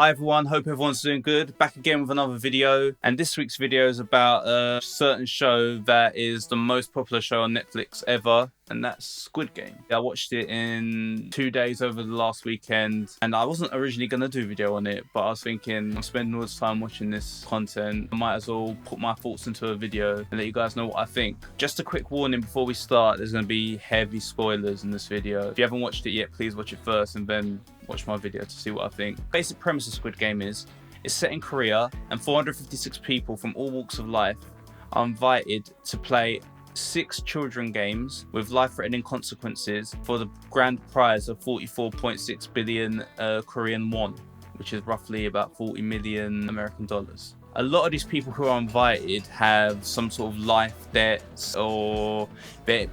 Hi everyone, hope everyone's doing good. Back again with another video, and this week's video is about a certain show that is the most popular show on Netflix ever, and that's Squid Game. I watched it in 2 days over the last weekend, and I wasn't originally going to do a video on it, but I was thinking I'm spending all this time watching this content, I might as well put my thoughts into a video and let you guys know what I think. Just a quick warning before we start, there's going to be heavy spoilers in this video. If you haven't watched it yet, please watch it first and then watch my video to see what I think. Basic premise of Squid Game is it's set in Korea, and 456 people from all walks of life are invited to play 6 children games with life-threatening consequences for the grand prize of 44.6 billion Korean won, which is roughly about 40 million American dollars. A lot of these people who are invited have some sort of life debts, or they're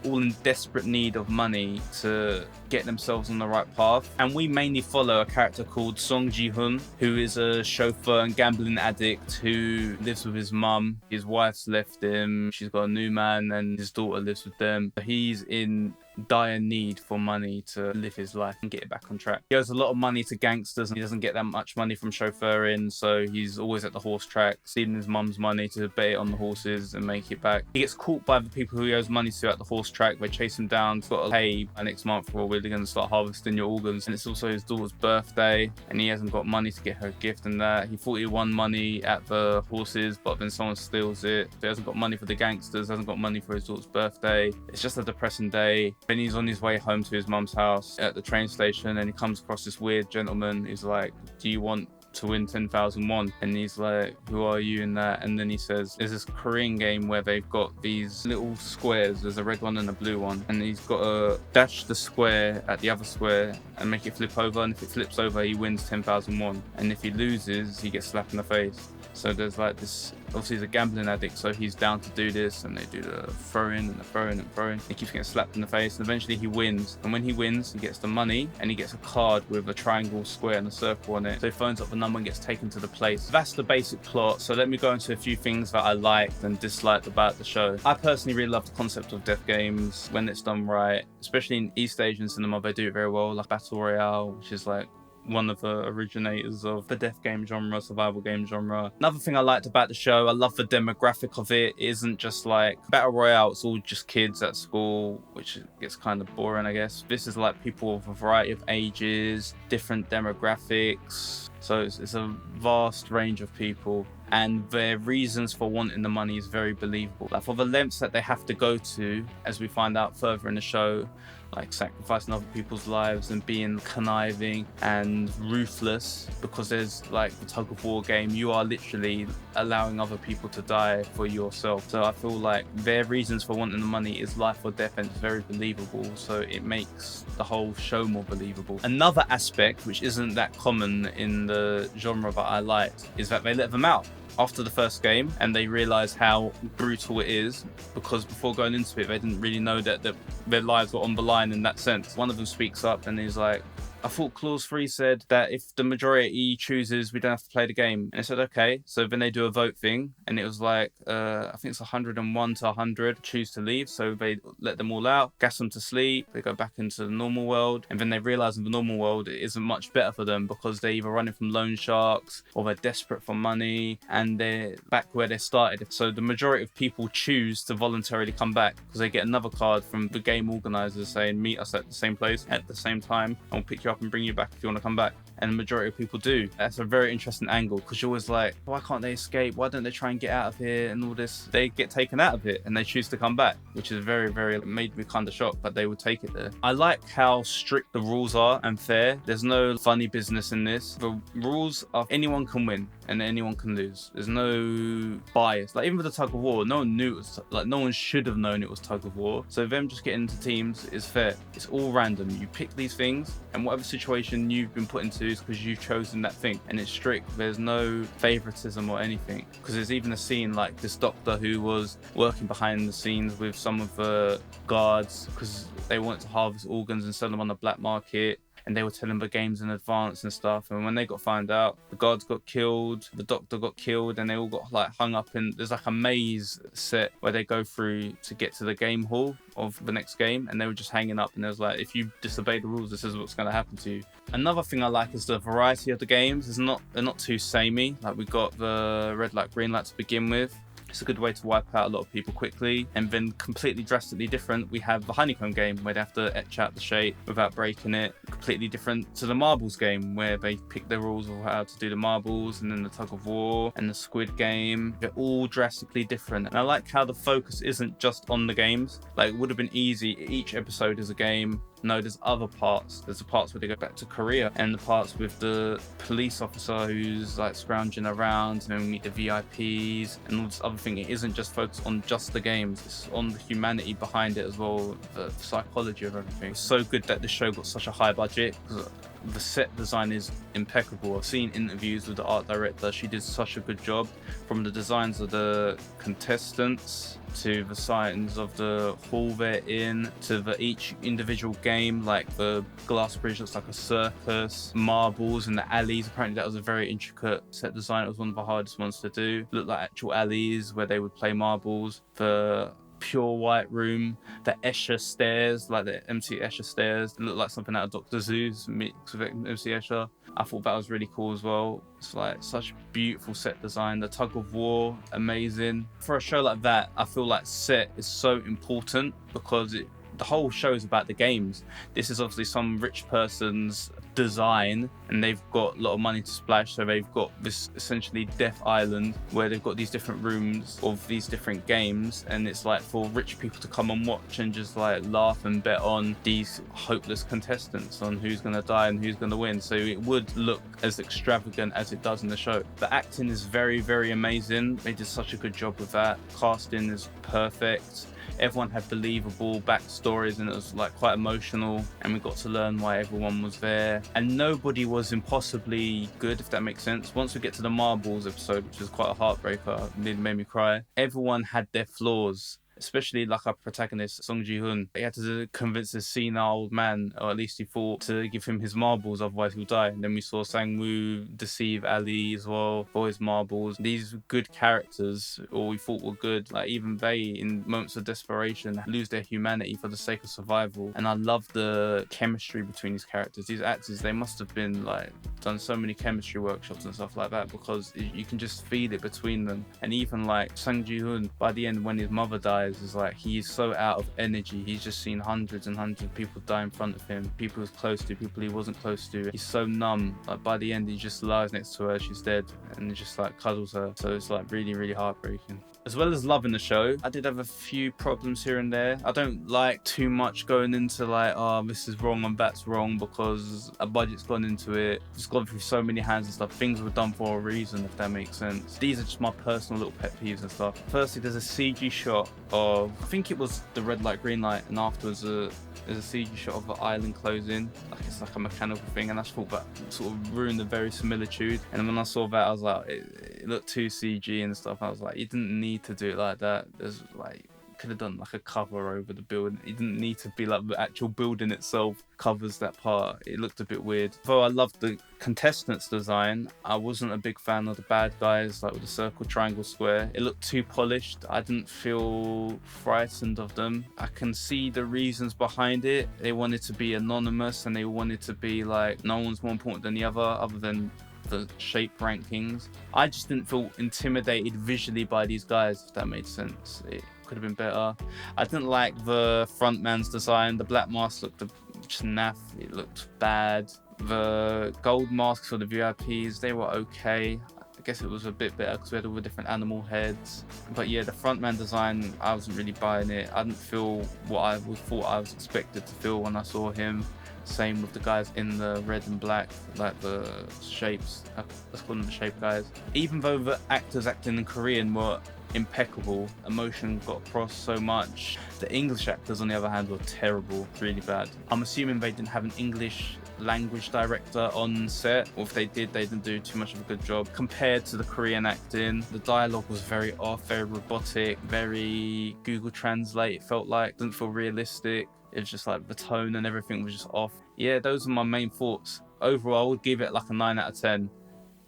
all in desperate need of money to get themselves on the right path. And we mainly follow a character called Song Ji-hoon, who is a chauffeur and gambling addict who lives with his mum. His wife's left him, she's got a new man, and his daughter lives with them. He's in dire need for money to live his life and get it back on track. He owes a lot of money to gangsters, and he doesn't get that much money from chauffeuring, so he's always at the horse track stealing his mum's money to bet it on the horses and make it back. He gets caught by the people who he owes money to at the horse track. They chase him down. He's got to pay by next month or we're going to start harvesting your organs, and it's also his daughter's birthday and he hasn't got money to get her a gift and that. He thought he won money at the horses, but then someone steals it. So he hasn't got money for the gangsters, hasn't got money for his daughter's birthday. It's just a depressing day. Then he's on his way home to his mum's house at the train station, and he comes across this weird gentleman who's like, do you want to win 10,000 won? And he's like, who are you in that? And then he says, there's this Korean game where they've got these little squares, there's a red one and a blue one, and he's got to dash the square at the other square and make it flip over, and if it flips over he wins 10,000 won, and if he loses he gets slapped in the face. So there's like this, obviously he's a gambling addict, so he's down to do this, and they do the throwing and the throwing and throwing. He keeps getting slapped in the face, and eventually he wins. And when he wins, he gets the money, and he gets a card with a triangle, square, and a circle on it. So he phones up the number and gets taken to the place. That's the basic plot. So let me go into a few things that I liked and disliked about the show. I personally really love the concept of death games when it's done right, especially in East Asian cinema. They do it very well, like Battle Royale, which is like one of the originators of the death game genre, survival game genre. Another thing I liked about the show, I love the demographic of it. It isn't just like Battle Royale, it's all just kids at school, which gets kind of boring, I guess. This is like people of a variety of ages, different demographics. So it's a vast range of people, and their reasons for wanting the money is very believable. Like, for the lengths that they have to go to, as we find out further in the show, like sacrificing other people's lives and being conniving and ruthless, because there's like the tug of war game, you are literally allowing other people to die for yourself. So I feel like their reasons for wanting the money is life or death, and it's very believable, so it makes the whole show more believable. Another aspect which isn't that common in the genre that I liked is that they let them out after the first game, and they realize how brutal it is, because before going into it they didn't really know that their lives were on the line in that sense. One of them speaks up and he's like, I thought clause 3 said that if the majority chooses, we don't have to play the game. And I said, okay. So then they do a vote thing, and it was like, I think it's 101 to 100 choose to leave. So they let them all out, gas them to sleep, they go back into the normal world, and then they realize in the normal world it isn't much better for them, because they're either running from loan sharks or they're desperate for money, and they're back where they started. So the majority of people choose to voluntarily come back, because they get another card from the game organizers saying, meet us at the same place at the same time, and we'll pick you up and bring you back if you want to come back. And the majority of people do. That's a very interesting angle, because you're always like, why can't they escape? Why don't they try and get out of here and all this? They get taken out of it and they choose to come back, which is very, very, made me kind of shocked, but they would take it there. I like how strict the rules are and fair. There's no funny business in this. The rules are anyone can win and anyone can lose. There's no bias. Like, even with the tug of war, no one knew it was, like, no one should have known it was tug of war. So them just getting into teams is fair. It's all random. You pick these things, and whatever situation you've been put into is because you've chosen that thing, and it's strict. There's no favoritism or anything, because there's even a scene like this doctor who was working behind the scenes with some of the guards because they wanted to harvest organs and sell them on the black market, and they were telling the games in advance and stuff. And when they got found out, the guards got killed, the doctor got killed, and they all got like hung up in, there's like a maze set where they go through to get to the game hall of the next game, and they were just hanging up, and it was like, if you disobey the rules, this is what's going to happen to you. Another thing I like is the variety of the games. They're not too samey. Like, we got the red light, green light to begin with. It's a good way to wipe out a lot of people quickly. And then completely drastically different, we have the honeycomb game where they have to etch out the shape without breaking it. Completely different to the marbles game where they pick the rules of how to do the marbles, and then the tug of war and the Squid Game. They're all drastically different. And I like how the focus isn't just on the games. Like, it would have been easy, each episode is a game. No, there's other parts. There's the parts where they go back to Korea, and the parts with the police officer who's like scrounging around, and then we meet the VIPs and all this other thing. It isn't just focused on just the games, it's on the humanity behind it as well, the psychology of everything. It's so good that the show got such a high budget, because the set design is impeccable. I've seen interviews with the art director. She did such a good job, from the designs of the contestants to the signs of the hall they're in, to each individual game, like the glass bridge looks like a circus, marbles in the alleys. Apparently that was a very intricate set design. It was one of the hardest ones to do. It looked like actual alleys where they would play marbles. The pure white room, the Escher stairs, like the MC Escher stairs, it looked like something out of Dr. Zoo's mixed with MC Escher. I thought that was really cool as well. It's like such beautiful set design. The tug of war, amazing. For a show like that, I feel like set is so important, because the whole show is about the games. This is obviously some rich person's design, and they've got a lot of money to splash, so they've got this essentially Death Island where they've got these different rooms of these different games, and it's like for rich people to come and watch and just like laugh and bet on these hopeless contestants on who's going to die and who's going to win. So it would look as extravagant as it does in the show. The acting is very, very amazing. They did such a good job with that. Casting is perfect. Everyone had believable backstories, and it was like quite emotional, and we got to learn why everyone was there, and nobody was impossibly good, if that makes sense. Once we get to the marbles episode, which is quite a heartbreaker, it made me cry. Everyone had their flaws, especially like our protagonist, Song Ji-hoon. He had to convince a senile old man, or at least he thought, to give him his marbles, otherwise he'll die. And then we saw Sang-woo deceive Ali as well for his marbles. These good characters, or we thought were good, like even they, in moments of desperation, lose their humanity for the sake of survival. And I love the chemistry between these characters. These actors, they must have been like done so many chemistry workshops and stuff like that, because you can just feel it between them. And even like Sang Ji-hoon, by the end when his mother dies, is like, he's so out of energy. He's just seen hundreds and hundreds of people die in front of him, people he was close to, people he wasn't close to. He's so numb. Like, by the end, he just lies next to her, she's dead, and he just like cuddles her. So it's like really, really heartbreaking. As well as loving the show, I did have a few problems here and there. I don't like too much going into like, oh, this is wrong and that's wrong, because a budget's gone into it. It's gone through so many hands and stuff. Things were done for a reason, if that makes sense. These are just my personal little pet peeves and stuff. Firstly, there's a CG shot of, I think it was the red light, green light, and afterwards there's a CG shot of the island closing. Like, it's like a mechanical thing, and I thought that sort of ruined the verisimilitude. And when I saw that, I was like, it looked too CG and stuff. I was like, you didn't need to do it like that. There's like, could have done like a cover over the building. It didn't need to be like the actual building itself covers that part. It looked a bit weird. Though I loved the contestants design, I wasn't a big fan of the bad guys, like with the circle, triangle, square. It looked too polished. I didn't feel frightened of them. I can see the reasons behind it. They wanted to be anonymous, and they wanted to be like, no one's more important than the other than the shape rankings. I just didn't feel intimidated visually by these guys, if that made sense. It could have been better. I didn't like the front man's design. The black mask looked just naff. It looked bad. The gold masks for the VIPs, they were okay. I guess it was a bit better because we had all the different animal heads. But yeah, the frontman design, I wasn't really buying it. I didn't feel what I thought I was expected to feel when I saw him. Same with the guys in the red and black, like the shapes. Let's call them the shape guys. Even though the actors acting in Korean were impeccable, emotion got across so much. The English actors, on the other hand, were terrible, really bad. I'm assuming they didn't have an English language director on set, or if they did, they didn't do too much of a good job. Compared to the Korean acting, the dialogue was very off, very robotic, very Google Translate. It felt like, didn't feel realistic. It was just like the tone and everything was just off. yeah, those are my main thoughts. Overall, I would give it like a 9 out of 10,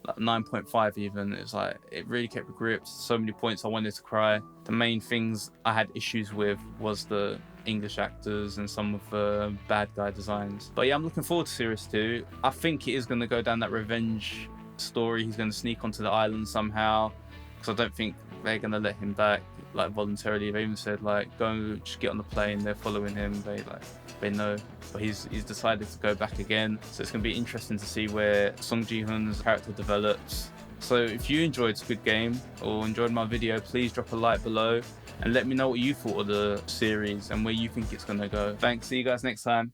like 9.5 even. It's like, it really kept me gripped. So many points I wanted to cry. The main things I had issues with was the English actors and some of the bad guy designs. But yeah, I'm looking forward to series 2. I think it is going to go down that revenge story. He's going to sneak onto the island somehow, because I don't think they're going to let him back like voluntarily. They even said like, go, just get on the plane. They're following him. They know, but he's decided to go back again. So it's going to be interesting to see where Song Ji-hoon's character develops. So if you enjoyed Squid Game or enjoyed my video, please drop a like below and let me know what you thought of the series and where you think it's going to go. Thanks, see you guys next time.